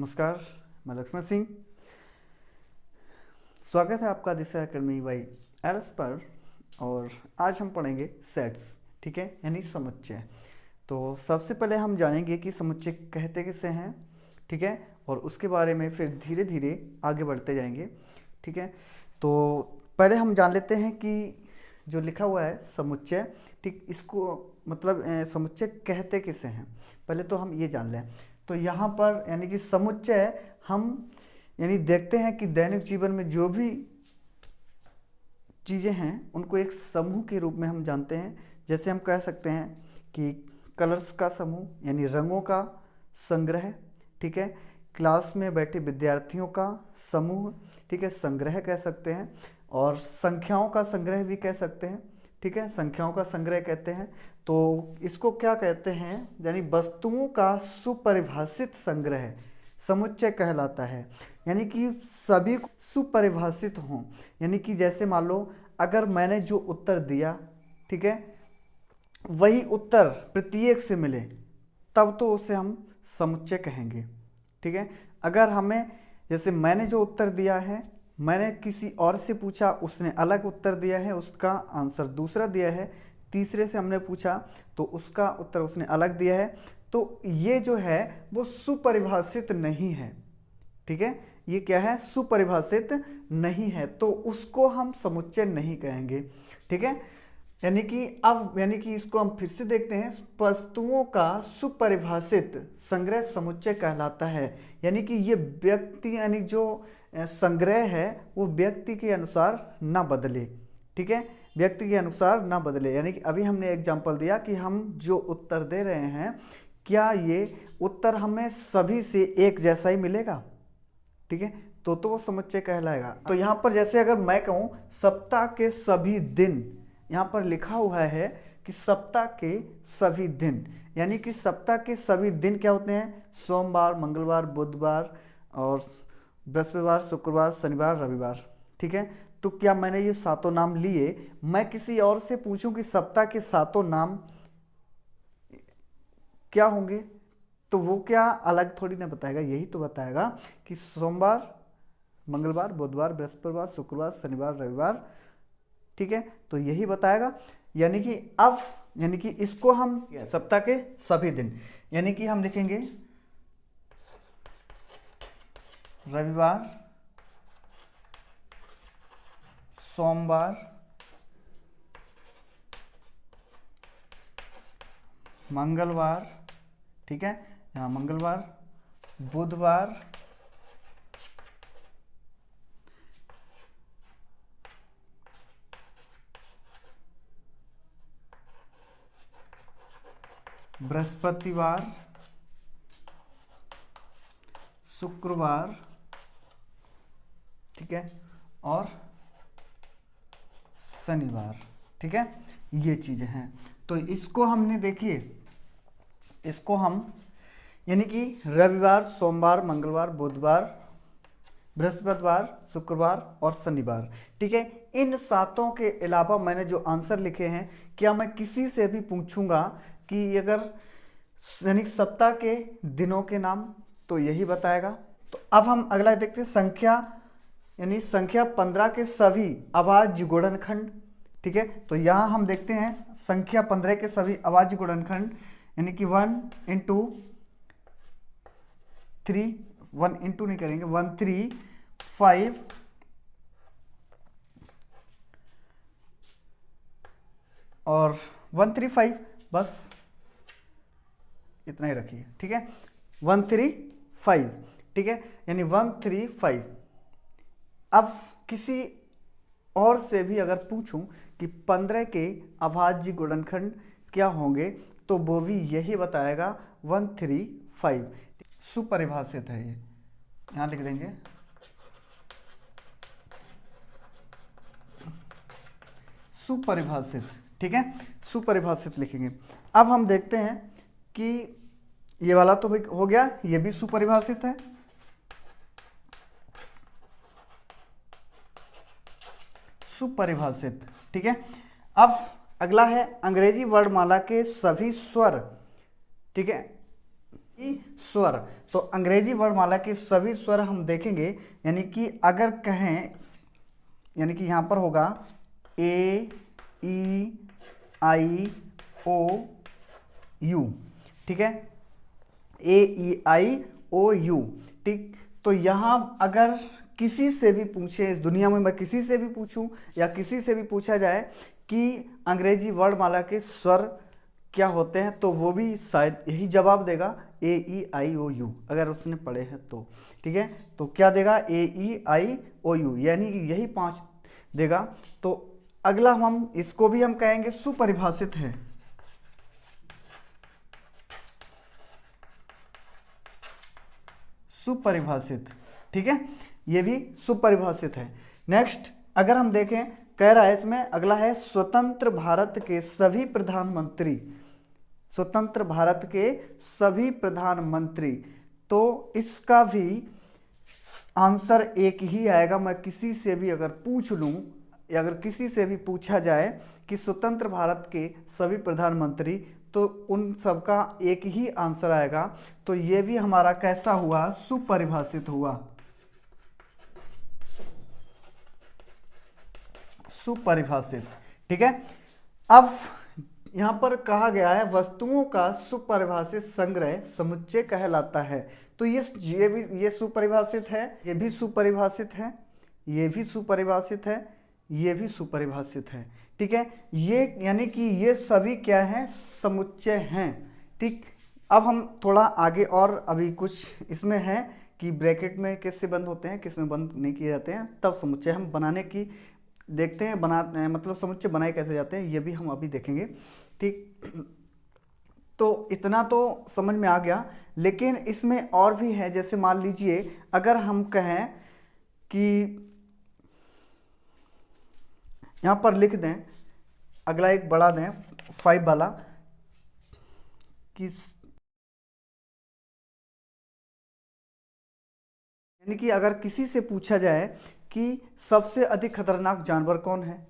नमस्कार, मैं लक्ष्मण सिंह। स्वागत है आपका दिशा एकेडमी बाई एरस पर। और आज हम पढ़ेंगे सेट्स, ठीक है, यानी समुच्चय। तो सबसे पहले हम जानेंगे कि समुच्चय कहते किसे हैं, ठीक है, और उसके बारे में फिर धीरे धीरे आगे बढ़ते जाएंगे, ठीक है। तो पहले हम जान लेते हैं कि जो लिखा हुआ है समुच्चय, ठीक, इसको मतलब समुच्चय कहते किसे हैं, पहले तो हम ये जान लें। तो यहाँ पर यानी कि समुच्चय हम यानी देखते हैं कि दैनिक जीवन में जो भी चीज़ें हैं उनको एक समूह के रूप में हम जानते हैं। जैसे हम कह सकते हैं कि कलर्स का समूह यानी रंगों का संग्रह, ठीक है, क्लास में बैठे विद्यार्थियों का समूह, ठीक है, संग्रह कह सकते हैं, और संख्याओं का संग्रह भी कह सकते हैं, ठीक है, संख्याओं का संग्रह कहते हैं। तो इसको क्या कहते हैं, यानी वस्तुओं का सुपरिभाषित संग्रह समुच्चय कहलाता है। यानी कि सभी सुपरिभाषित हों, यानी कि जैसे मान लो अगर मैंने जो उत्तर दिया, ठीक है, वही उत्तर प्रत्येक से मिले तब तो उसे हम समुच्चय कहेंगे, ठीक है। अगर हमें जैसे मैंने जो उत्तर दिया है, मैंने किसी और से पूछा, उसने अलग उत्तर दिया है, उसका आंसर दूसरा दिया है, तीसरे से हमने पूछा तो उसका उत्तर उसने अलग दिया है, तो ये जो है वो सुपरिभाषित नहीं है, ठीक है। ये क्या है, सुपरिभाषित नहीं है, तो उसको हम समुच्चय नहीं कहेंगे, ठीक है। यानी कि इसको हम फिर से देखते हैं, वस्तुओं का सुपरिभाषित संग्रह समुच्चय कहलाता है। यानी कि ये व्यक्ति यानी जो संग्रह है वो व्यक्ति के अनुसार ना बदले, ठीक है, व्यक्ति के अनुसार ना बदले। यानी कि अभी हमने एग्जांपल दिया कि हम जो उत्तर दे रहे हैं क्या ये उत्तर हमें सभी से एक जैसा ही मिलेगा, ठीक है, तो वो समुच्चय कहलाएगा। तो यहाँ पर जैसे अगर मैं कहूँ सप्ताह के सभी दिन, यहाँ पर लिखा हुआ है कि सप्ताह के सभी दिन, यानी कि सप्ताह के सभी दिन क्या होते हैं, सोमवार, मंगलवार, बुधवार और बृहस्पतिवार, शुक्रवार, शनिवार, रविवार, ठीक है। तो क्या मैंने ये सातों नाम लिए, मैं किसी और से पूछूं कि सप्ताह के सातों नाम क्या होंगे, तो वो क्या अलग थोड़ी ना बताएगा, यही तो बताएगा कि सोमवार, मंगलवार, बुधवार, बृहस्पतिवार, शुक्रवार, शनिवार, रविवार, ठीक है, तो यही बताएगा। यानी कि अब यानी कि इसको हम सप्ताह के सभी दिन, यानी कि हम लिखेंगे रविवार, सोमवार, मंगलवार, ठीक है, यहाँ मंगलवार, बुधवार, बृहस्पतिवार, शुक्रवार, ठीक है, और शनिवार, ठीक है, ये चीज़ें हैं। तो इसको हमने देखिए, इसको हम यानी कि रविवार, सोमवार, मंगलवार, बुधवार, बृहस्पतिवार, शुक्रवार और शनिवार, ठीक है, इन सातों के अलावा मैंने जो आंसर लिखे हैं, क्या मैं किसी से भी पूछूंगा कि अगर यानी सप्ताह के दिनों के नाम, तो यही बताएगा। तो अब हम अगला देखते हैं संख्या, यानी संख्या 15 के सभी अभाज्य गुणनखंड, ठीक है। तो यहाँ हम देखते हैं संख्या 15 के सभी अभाज्य गुणनखंड, यानी कि 1 इंटू 3, 1 इंटू नहीं करेंगे, 1 3 5 और 1 3 5, बस इतना ही रखिए, ठीक है, 1 3 5, ठीक है, यानी 1 3 5। अब किसी और से भी अगर पूछूं कि 15 के अभाज्य गुणनखंड क्या होंगे, तो वो भी यही बताएगा 1 3 5। सुपरिभाषित है ये, यहाँ लिख देंगे सुपरिभाषित, ठीक है, सुपरिभाषित लिखेंगे। अब हम देखते हैं कि ये वाला तो हो गया, ये भी सुपरिभाषित है, सुपरिभाषित, ठीक है। अब अगला है अंग्रेजी वर्णमाला के सभी स्वर, ठीक है, स्वर। तो अंग्रेजी वर्णमाला के सभी स्वर हम देखेंगे, यानी कि अगर कहें, यानी कि यहाँ पर होगा ए, ई, आई, ओ, यू, ठीक है, ए, ई, आई, ओ, यू, ठीक। तो यहाँ अगर किसी से भी पूछे, इस दुनिया में मैं किसी से भी पूछूं या किसी से भी पूछा जाए कि अंग्रेजी वर्णमाला के स्वर क्या होते हैं, तो वो भी शायद यही जवाब देगा, ए, ई, आई, ओ, यू, अगर उसने पढ़े हैं तो, ठीक है। तो क्या देगा, ए, ई, आई, ओ, यू, यानी कि यही 5 देगा। तो अगला हम इसको भी हम कहेंगे सुपरिभाषित है। सुपरिभाषित, ठीक है, ये भी सुपरिभाषित है। नेक्स्ट अगर हम देखें, कह रहा है इसमें अगला है स्वतंत्र भारत के सभी प्रधानमंत्री। स्वतंत्र भारत के सभी प्रधानमंत्री, तो इसका भी आंसर एक ही आएगा। मैं किसी से भी अगर पूछ लूं या अगर किसी से भी पूछा जाए कि स्वतंत्र भारत के सभी प्रधानमंत्री, तो उन सबका एक ही आंसर आएगा। तो ये भी हमारा कैसा हुआ, सुपरिभाषित हुआ, सुपरिभाषित, ठीक है। अब यहाँ पर कहा गया है वस्तुओं का सुपरिभाषित संग्रह समुच्चय कहलाता है। तो ये सुपरिभाषित है, ये भी सुपरिभाषित है, ये भी सुपरिभाषित है, ये भी सुपरिभाषित है, ठीक है। ये यानी कि ये सभी क्या हैं, समुच्चय हैं, ठीक। अब हम थोड़ा आगे और अभी कुछ इसमें है कि ब्रैकेट में किससे बंद होते हैं, किस में बंद नहीं किए जाते हैं, तब समुच्चय हम बनाने की देखते हैं, मतलब समुच्चय बनाए कैसे जाते हैं, ये भी हम अभी देखेंगे, ठीक। तो इतना तो समझ में आ गया, लेकिन इसमें और भी है। जैसे मान लीजिए अगर हम कहें कि यहाँ पर लिख दें, अगला एक बढ़ा दें 5 वाला, कि यानी कि अगर किसी से पूछा जाए कि सबसे अधिक खतरनाक जानवर कौन है,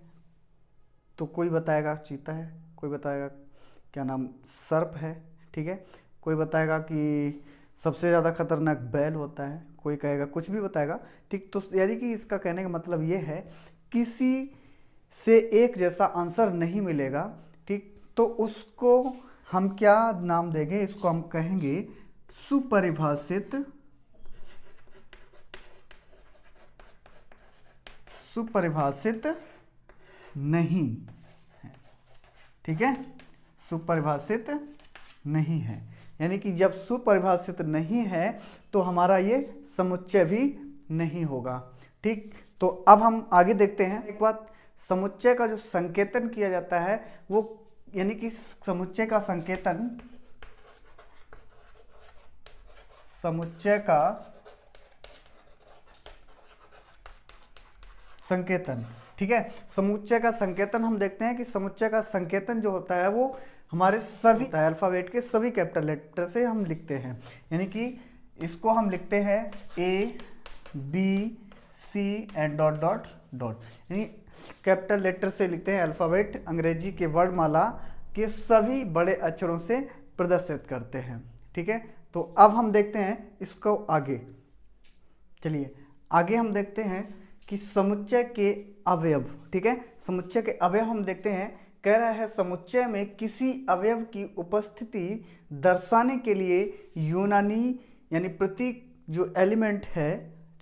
तो कोई बताएगा चीता है, कोई बताएगा क्या नाम सर्प है, ठीक है, कोई बताएगा कि सबसे ज़्यादा खतरनाक बैल होता है, कोई कहेगा कुछ भी बताएगा, ठीक। तो यानी कि इसका कहने का मतलब ये है किसी से एक जैसा आंसर नहीं मिलेगा, ठीक। तो उसको हम क्या नाम देंगे, इसको हम कहेंगे सुपरिभाषित, सुपरिभाषित नहीं है, ठीक है, सुपरिभाषित नहीं है। यानी कि जब सुपरिभाषित नहीं है तो हमारा ये समुच्चय भी नहीं होगा, ठीक। तो अब हम आगे देखते हैं एक बात, समुच्चय का जो संकेतन किया जाता है वो, यानी कि समुच्चय का संकेतन, समुच्चय का संकेतन, ठीक है। समुच्चय का संकेतन हम देखते हैं कि समुच्चय का संकेतन जो होता है वो हमारे सभी अल्फाबेट के सभी कैपिटल लेटर से हम लिखते हैं। यानी कि इसको हम लिखते हैं A, B, C and dot dot dot, यानी कैपिटल लेटर से लिखते हैं। अल्फाबेट अंग्रेजी के वर्णमाला के सभी बड़े अक्षरों से प्रदर्शित करते हैं, ठीक है। तो अब हम देखते हैं इसको आगे, चलिए आगे हम देखते हैं कि समुच्चय के अवयव, ठीक है। समुच्चय के अवयव हम देखते हैं, कह रहा है समुच्चय में किसी अवयव की उपस्थिति दर्शाने के लिए यूनानी यानी प्रतीक जो एलिमेंट है,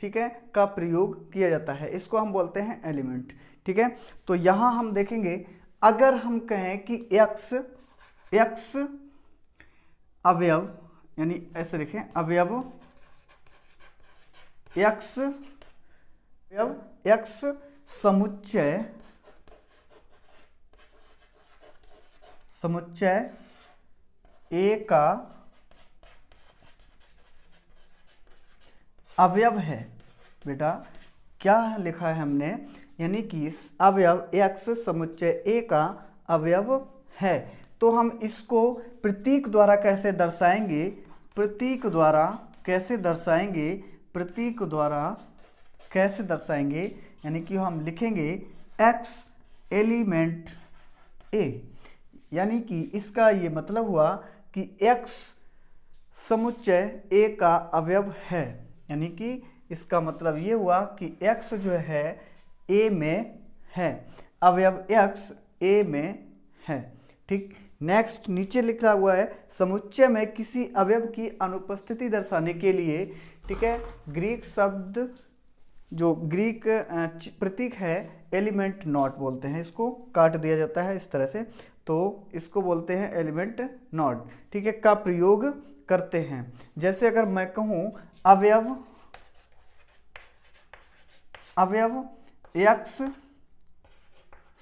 ठीक है, का प्रयोग किया जाता है, इसको हम बोलते हैं एलिमेंट, ठीक है। तो यहाँ हम देखेंगे अगर हम कहें कि एक्स अवयव, यानी ऐसे लिखें अवयव एक्स समुच्चय ए का अवयव है। बेटा क्या लिखा है हमने, यानी कि अवयव एक्स समुच्चय ए का अवयव है। तो हम इसको प्रतीक द्वारा कैसे दर्शाएंगे, प्रतीक द्वारा कैसे दर्शाएंगे, प्रतीक द्वारा कैसे दर्शाएंगे, यानी कि हम लिखेंगे एक्स एलिमेंट ए, यानी कि इसका ये मतलब हुआ कि एक्स समुच्चय ए का अवयव है, यानी कि इसका मतलब ये हुआ कि x जो है ए में है, अवयव x ए में है। ठीक, नेक्स्ट नीचे लिखा हुआ है समुच्चय में किसी अवयव की अनुपस्थिति दर्शाने के लिए, ठीक है, ग्रीक शब्द जो ग्रीक प्रतीक है एलिमेंट नॉट बोलते हैं, इसको काट दिया जाता है इस तरह से, तो इसको बोलते हैं एलिमेंट नॉट, ठीक है, का प्रयोग करते हैं। जैसे अगर मैं कहूं अवयव x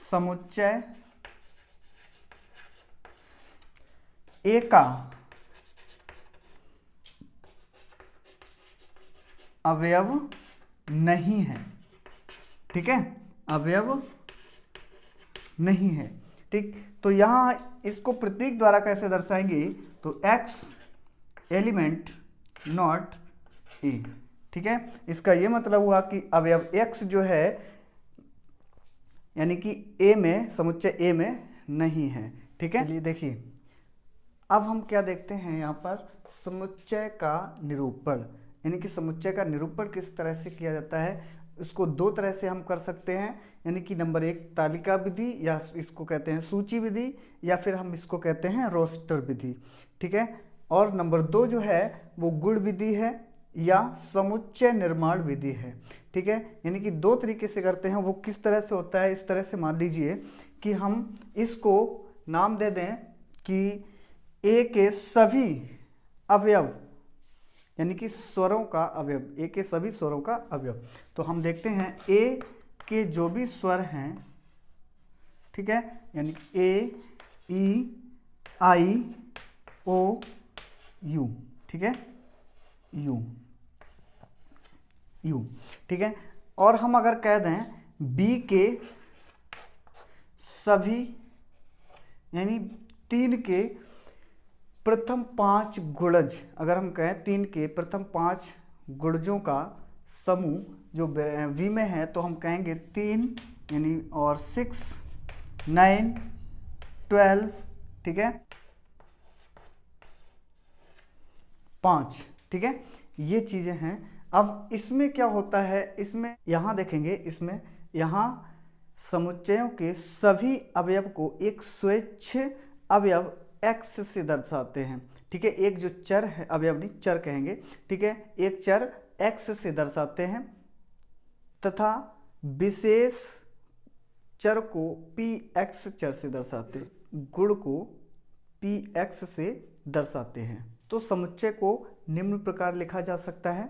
समुच्चय ए का अवयव नहीं है, ठीक है, अवयव नहीं है। ठीक, तो यहां इसको प्रतीक द्वारा कैसे दर्शाएंगे, तो x एलिमेंट नॉट ए, ठीक है, इसका ये मतलब हुआ कि अवयव x जो है यानी कि ए में, समुच्चय ए में नहीं है। ठीक है, चलिए देखिए अब हम क्या देखते हैं यहाँ पर समुच्चय का निरूपण, यानी कि समुच्चय का निरूपण किस तरह से किया जाता है। इसको दो तरह से हम कर सकते हैं, यानी कि नंबर 1 तालिका विधि, या इसको कहते हैं सूची विधि, या फिर हम इसको कहते हैं रोस्टर विधि। ठीक है, और नंबर 2 जो है वो गुण विधि है या समुच्चय निर्माण विधि है। ठीक है, यानी कि दो तरीके से करते हैं। वो किस तरह से होता है, इस तरह से मान लीजिए कि हम इसको नाम दे दें कि ए के सभी अवयव, यानी कि स्वरों का अवयव, ए के सभी स्वरों का अवयव। तो हम देखते हैं ए के जो भी स्वर हैं, ठीक है, यानी कि ए, ई, आई, ओ, यू, ठीक है, यू, यू, ठीक है। और हम अगर कह दें बी के सभी, यानी 3 के प्रथम 5 गुणज, अगर हम कहें 3 के प्रथम 5 गुणजों का समूह जो वी में है, तो हम कहेंगे 3 यानी और 6, 9, 12, ठीक है, 5, ठीक है, ये चीज़ें हैं। अब इसमें क्या होता है, इसमें यहाँ देखेंगे, इसमें यहाँ समुच्चयों के सभी अवयव को एक स्वेच्छ अवयव x से दर्शाते हैं। ठीक है, एक जो चर है, अवयव नहीं चर कहेंगे, ठीक है, एक चर x से दर्शाते हैं तथा विशेष चर को px चर से दर्शाते हैं, गुण को px से दर्शाते हैं। तो समुच्चय को निम्न प्रकार लिखा जा सकता है,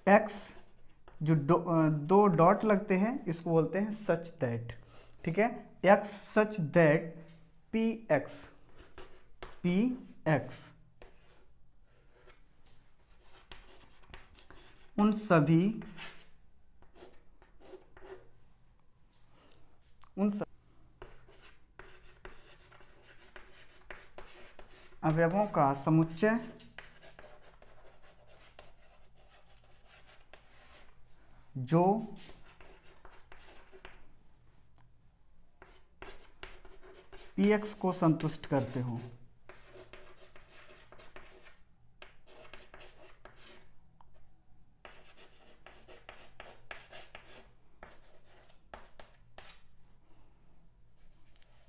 x जो दो डॉट लगते हैं इसको बोलते हैं सच दैट, ठीक है, x सच दैट px उन सभी अवयवों का समुच्चय जो px को संतुष्ट करते हो।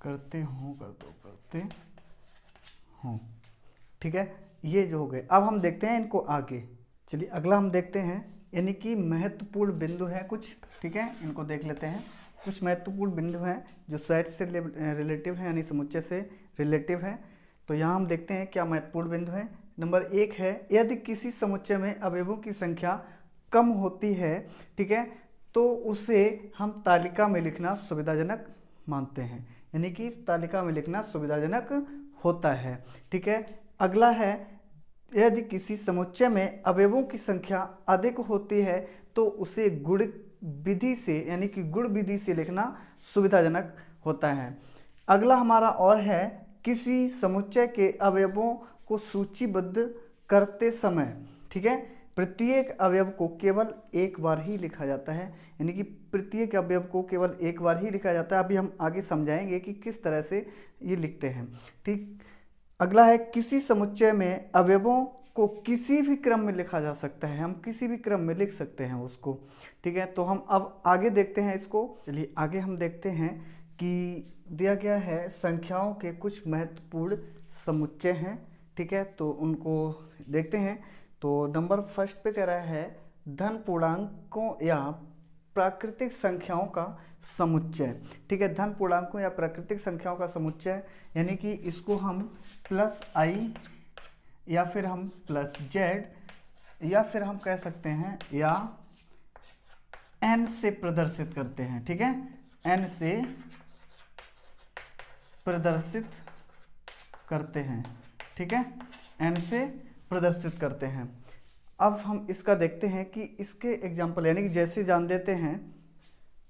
करते हो, ठीक है, ये जो हो गए। अब हम देखते हैं इनको आगे। चलिए अगला हम देखते हैं, यानी कि महत्वपूर्ण बिंदु है कुछ, ठीक है, इनको देख लेते हैं। कुछ महत्वपूर्ण बिंदु हैं जो सेट से रिलेटिव है, यानी समुच्चय से रिलेटिव है। तो यहाँ हम देखते हैं क्या महत्वपूर्ण बिंदु है। नंबर 1 है, यदि किसी समुच्चय में अवयवों की संख्या कम होती है, ठीक है, तो उसे हम तालिका में लिखना सुविधाजनक मानते हैं, यानी कि इस तालिका में लिखना सुविधाजनक होता है। ठीक है, अगला है, यदि किसी समुच्चय में अवयवों की संख्या अधिक होती है तो उसे गुण विधि से, यानी कि गुण विधि से लिखना सुविधाजनक होता है। अगला हमारा और है, किसी समुच्चय के अवयवों को सूचीबद्ध करते समय, ठीक है, प्रत्येक अवयव को केवल एक बार ही लिखा जाता है, यानी कि प्रत्येक अवयव को केवल एक बार ही लिखा जाता है। अभी हम आगे समझाएंगे कि किस तरह से ये लिखते हैं। ठीक, अगला है किसी समुच्चय में अवयवों को किसी भी क्रम में लिखा जा सकता है, हम किसी भी क्रम में लिख सकते हैं उसको। ठीक है, तो हम अब आगे देखते हैं इसको। चलिए आगे हम देखते हैं कि दिया गया है संख्याओं के कुछ महत्वपूर्ण समुच्चय हैं। ठीक है, तो उनको देखते हैं। तो नंबर फर्स्ट पे कह रहा है धन पूर्णांकों या प्राकृतिक संख्याओं का समुच्चय। ठीक है, धन पूर्णांकों या प्राकृतिक संख्याओं का समुच्चय, यानी कि इसको हम प्लस आई या फिर हम प्लस जेड या फिर हम कह सकते हैं या एन से प्रदर्शित करते हैं। ठीक है, एन से प्रदर्शित करते हैं। ठीक है, एन से प्रदर्शित करते हैं। अब हम इसका देखते हैं कि इसके एग्जाम्पल, यानी कि जैसे जान देते हैं,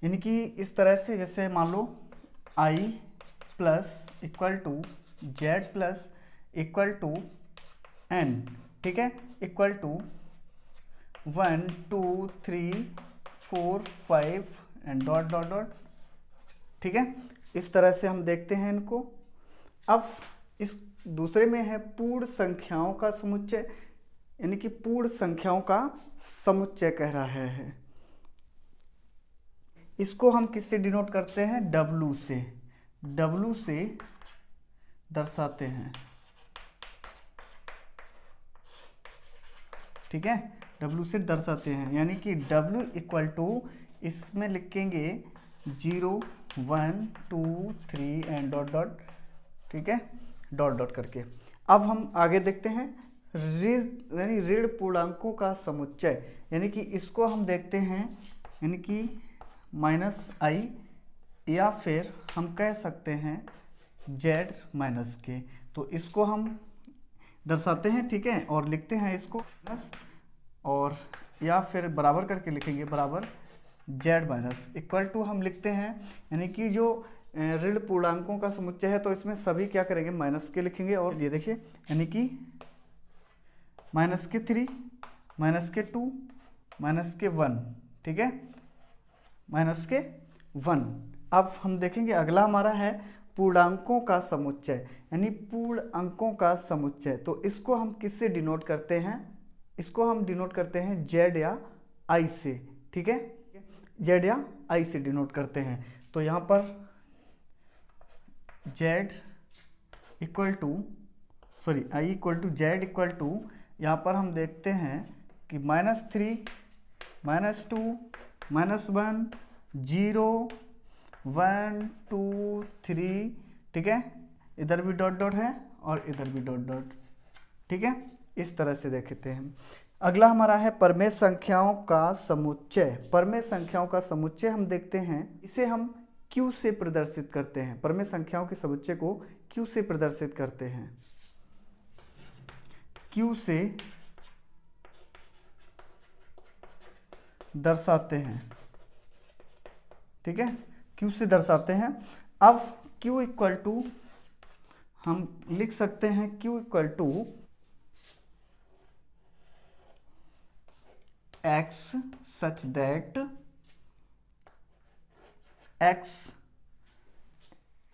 यानी कि इस तरह से, जैसे मान लो I plus equal to Z plus equal to N. ठीक है, equal to 1 2 3 4 5 and dot dot dot. ठीक है, इस तरह से हम देखते हैं इनको। अब इस दूसरे में है पूर्ण संख्याओं का समुच्चय, यानी कि पूर्ण संख्याओं का समुच्चय कह रहा है। इसको हम किससे डिनोट करते हैं? W से, W से दर्शाते हैं। ठीक है, W से दर्शाते हैं, यानी कि W इक्वल टू, इसमें लिखेंगे 0 1 2 3 एंड डॉट डॉट। ठीक है, डॉट डॉट करके। अब हम आगे देखते हैं यानी ऋण पूर्णांकों का समुच्चय, यानी कि इसको हम देखते हैं, यानी कि माइनस आई या फिर हम कह सकते हैं जेड माइनस के। तो इसको हम दर्शाते हैं। ठीक है, और लिखते हैं इसको माइनस, और या फिर बराबर करके लिखेंगे, बराबर जेड माइनस इक्वल टू हम लिखते हैं, यानी कि जो ऋण पूर्णांकों का समुच्चय है तो इसमें सभी क्या करेंगे, माइनस के लिखेंगे। और ये देखिए, यानी कि माइनस के 3 माइनस के 2 माइनस के 1। ठीक है, माइनस के 1। अब हम देखेंगे अगला हमारा है पूर्णांकों का समुच्चय, यानी पूर्ण अंकों का समुच्चय। तो इसको हम किससे डिनोट करते हैं? इसको हम डिनोट करते हैं जेड या आई से। ठीक है, जेड या आई से डिनोट करते हैं। तो यहाँ पर Z equal to, sorry I equal to Z equal to, यहाँ पर हम देखते हैं कि -3 -2 -1 0 1 2 3। ठीक है, इधर भी डॉट डॉट है और इधर भी डॉट डॉट। ठीक है, इस तरह से देखते हैं। अगला हमारा है परमेय संख्याओं का समुच्चय। परमेय संख्याओं का समुच्चय हम देखते हैं, इसे हम Q से प्रदर्शित करते हैं। परमेय संख्याओं के समुच्चय को Q से प्रदर्शित करते हैं, Q से दर्शाते हैं। ठीक है, Q से दर्शाते हैं। अब Q इक्वल टू हम लिख सकते हैं, Q equal to x such that x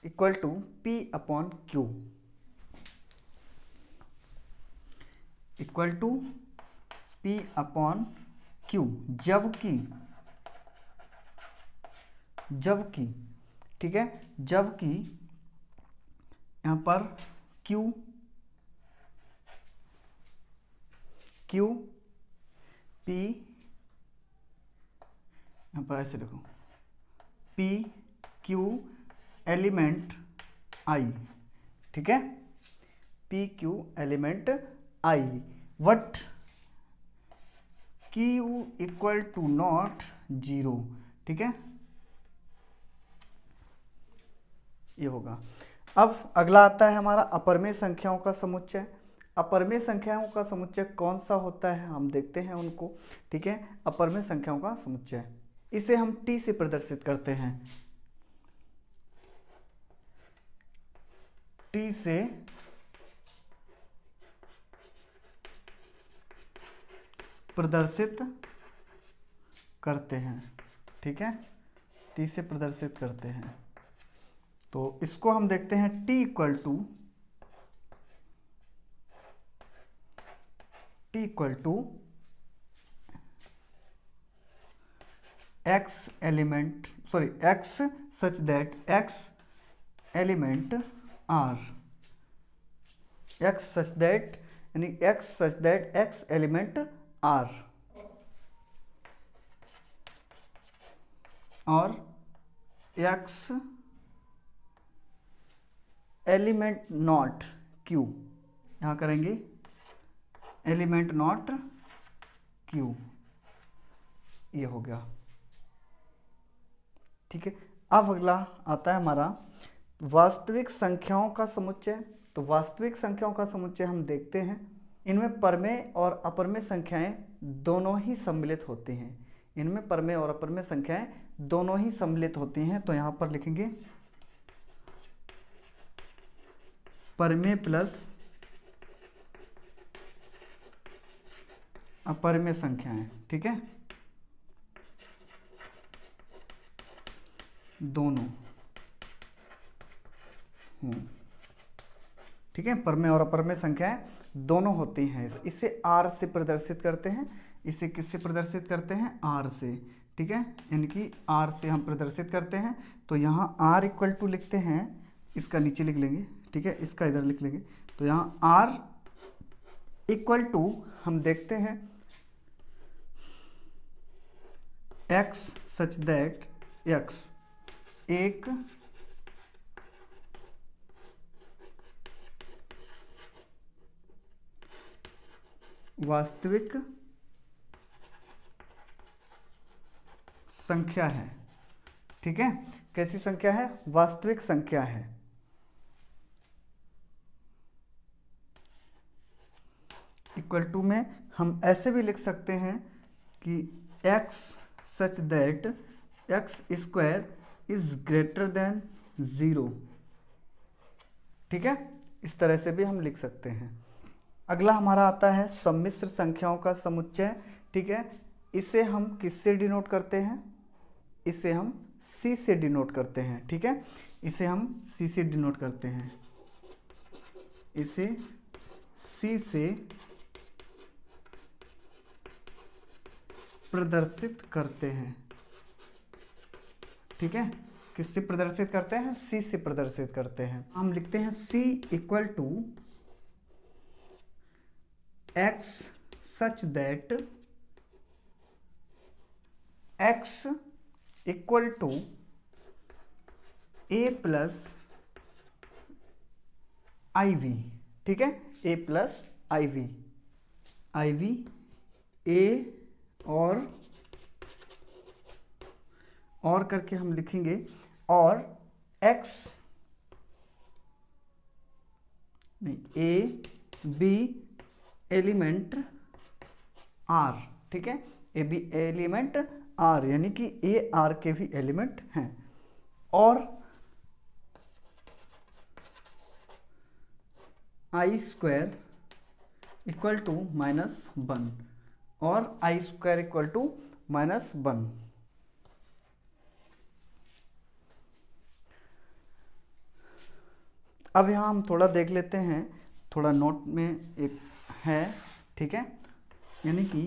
equal to P upon Q, equal to P upon Q। जबकि ठीक है, जबकि यहाँ पर Q P, यहाँ पर ऐसे लिखो, P Q एलिमेंट I। ठीक है, P Q element I, but Q equal to not 0। ठीक है, ये होगा। अब अगला आता है हमारा अपरमेय संख्याओं का समुच्चय। अपरमेय संख्याओं का समुच्चय कौन सा होता है, हम देखते हैं उनको। ठीक है, अपरमेय संख्याओं का समुच्चय, इसे हम T से प्रदर्शित करते हैं। T से प्रदर्शित करते हैं, ठीक है, टी से प्रदर्शित करते हैं। तो इसको हम देखते हैं t equal to x element x such that x element r, x such that यानी x एलिमेंट r और x एलिमेंट नॉट q, यहाँ करेंगे एलिमेंट नॉट q, ये हो गया, ठीक है। अब अगला आता है हमारा वास्तविक संख्याओं का समुच्चय। तो वास्तविक संख्याओं का समुच्चय हम देखते हैं, इनमें परमेय और अपरमेय संख्याएं दोनों ही सम्मिलित होती हैं, इनमें परमेय और अपरमेय संख्याएं दोनों ही सम्मिलित होती हैं। तो यहाँ पर लिखेंगे परमेय प्लस अपरमेय संख्याएं, ठीक है, दोनों ठीक है, परमेय और अपरमेय संख्याएं दोनों होती हैं। इसे r से प्रदर्शित करते हैं, इसे किससे प्रदर्शित करते हैं, r से, ठीक है, यानी कि r से हम प्रदर्शित करते हैं। तो यहाँ r इक्वल टू लिखते हैं, इसका नीचे लिख लेंगे, ठीक है, इसका इधर लिख लेंगे। तो यहाँ r इक्वल टू हम देखते हैं x सच दैट x एक वास्तविक संख्या है, ठीक है, कैसी संख्या है, वास्तविक संख्या है। इक्वल टू में हम ऐसे भी लिख सकते हैं कि x such that x square is greater than 0, ठीक है, इस तरह से भी हम लिख सकते हैं। अगला हमारा आता है सम्मिश्र संख्याओं का समुच्चय, ठीक है, इसे हम किससे डिनोट करते हैं, इसे हम c से डिनोट करते हैं, ठीक है, इसे हम c से डिनोट करते हैं, इसे c से प्रदर्शित करते हैं, ठीक है, किससे प्रदर्शित करते हैं, c से प्रदर्शित करते हैं। हम लिखते हैं c equal to x such that x equal to a plus IV, ठीक है, a plus IV, IV a और करके हम लिखेंगे और x नहीं a b एलिमेंट r, ठीक है, ए बी एलिमेंट r, यानी कि ए आर के भी एलिमेंट हैं, और आई स्क्वायर इक्वल टू -1 और आई स्क्वायर इक्वल टू -1। अब यहाँ हम थोड़ा देख लेते हैं, थोड़ा नोट में एक है, ठीक है, यानी कि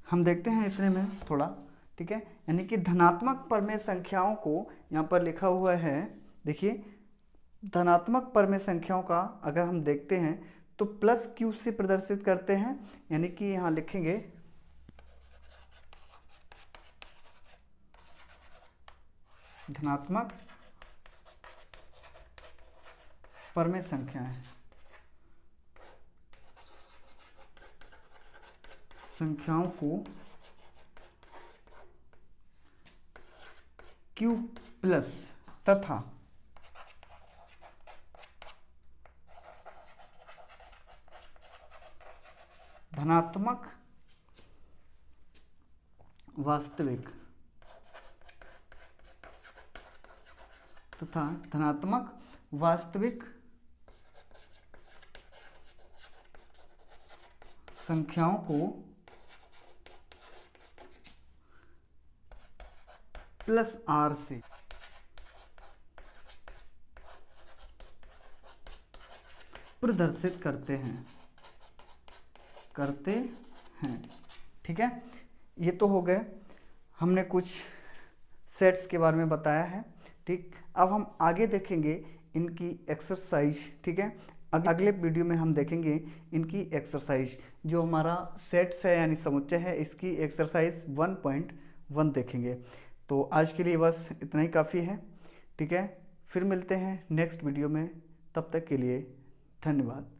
हम देखते हैं इतने में थोड़ा, ठीक है, यानी कि धनात्मक परमेय संख्याओं को यहाँ पर लिखा हुआ है, देखिए धनात्मक परमेय संख्याओं का अगर हम देखते हैं तो प्लस q से प्रदर्शित करते हैं, यानी कि यहाँ लिखेंगे धनात्मक परमेय संख्याएं, संख्याओं को q प्लस तथा धनात्मक वास्तविक तथा धनात्मक वास्तविक संख्याओं को प्लस आर से प्रदर्शित करते हैं। ठीक है, ये तो हो गए, हमने कुछ सेट्स के बारे में बताया है। ठीक, अब हम आगे देखेंगे इनकी एक्सरसाइज। ठीक है, अगले वीडियो में हम देखेंगे इनकी एक्सरसाइज, जो हमारा सेट्स है यानी समुच्चय है, इसकी एक्सरसाइज 1.1 देखेंगे। तो आज के लिए बस इतना ही काफ़ी है। ठीक है, फिर मिलते हैं नेक्स्ट वीडियो में, तब तक के लिए धन्यवाद।